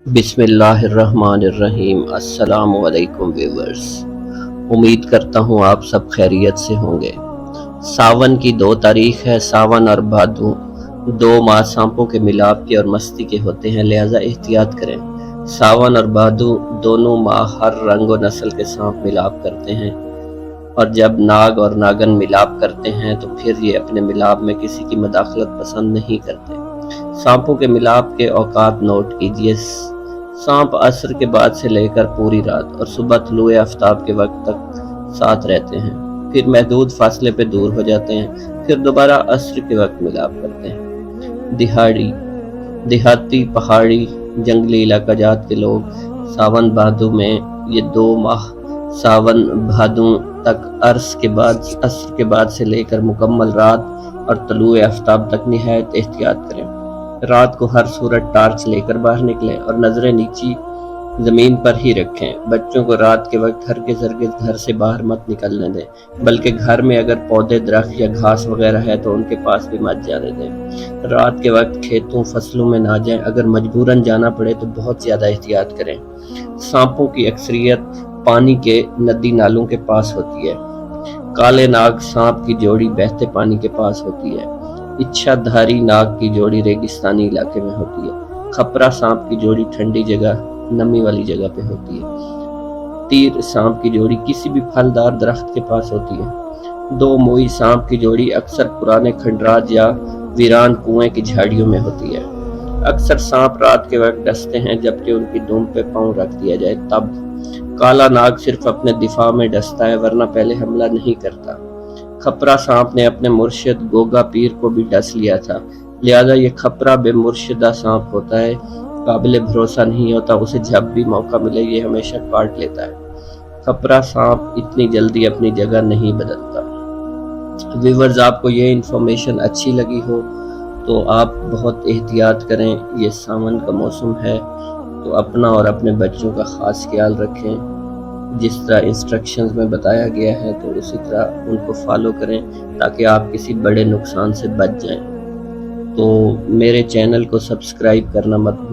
बिस्मिल्लाहिर्रहमानिर्रहीम। अस्सलाम वालेकुम व्यूअर्स। उम्मीद करता हूँ आप सब खैरियत से होंगे। सावन की 2 तारीख है। सावन और भादो 2 माह सांपों के मिलाप के और मस्ती के होते हैं, लिहाजा एहतियात करें। सावन और भादो दोनों माह हर रंग और नस्ल के सांप मिलाप करते हैं, और जब नाग और नागन मिलाप करते हैं तो फिर ये अपने मिलाप में किसी की मदाखलत पसंद नहीं करते। सांपों के मिलाप के औकात नोट कीजिए। सांप असर के बाद से लेकर पूरी रात और सुबह तुलुए आफ्ताब के वक्त तक साथ रहते हैं, फिर महदूद फासले पे दूर हो जाते हैं, फिर दोबारा असर के वक्त मिलाप करते हैं। देहाती, पहाड़ी, जंगली इलाका जात के लोग सावन भादो में ये 2 माह सावन भादो तक असर के बाद से लेकर मुकम्मल रात और तुलुए आफ्ताब तक निहायत एहतियात करें। रात को हर सूरत टार्च लेकर बाहर निकलें और नजरें नीची जमीन पर ही रखें। बच्चों को रात के वक्त हरगिज़ घर से बाहर मत निकलने दें, बल्कि घर में अगर पौधे, दरख्त या घास वगैरह है तो उनके पास भी मत जाने दें। रात के वक्त खेतों, फसलों में ना जाएं। अगर मजबूरन जाना पड़े तो बहुत ज़्यादा एहतियात करें। सांपों की अक्सरियत पानी के नदी नालों के पास होती है। काले नाग सांप की जोड़ी बहते पानी के पास होती है। इच्छाधारी नाग की जोड़ी रेगिस्तानी इलाके में होती है। खपरा सांप की जोड़ी ठंडी जगह, नमी वाली जगह पे होती है। तीर सांप की जोड़ी किसी भी फलदार दरख्त के पास होती है। 2 मोई सांप की जोड़ी अक्सर पुराने खंडराज या वीरान कुएं की झाड़ियों में होती है। अक्सर सांप रात के वक्त डसते हैं, जबकि उनकी दुम पे पांव रख दिया जाए तब। काला नाग सिर्फ अपने दिफा में डसता है, वरना पहले हमला नहीं करता। खपरा सांप ने अपने मुर्शिद गोगा पीर को भी डस लिया था, लिहाजा ये खपरा बेमुर्शिदा सांप होता है, काबिल भरोसा नहीं होता। उसे जब भी मौका मिले ये हमेशा काट लेता है। खपरा सांप इतनी जल्दी अपनी जगह नहीं बदलता। व्यूअर्स, आपको ये इन्फॉर्मेशन अच्छी लगी हो तो आप बहुत एहतियात करें। ये सावन का मौसम है, तो अपना और अपने बच्चों का ख़ास ख्याल रखें। जिस तरह इंस्ट्रक्शंस में बताया गया है तो उसी तरह उनको फॉलो करें, ताकि आप किसी बड़े नुकसान से बच जाएं। तो मेरे चैनल को सब्सक्राइब करना मत भूलें।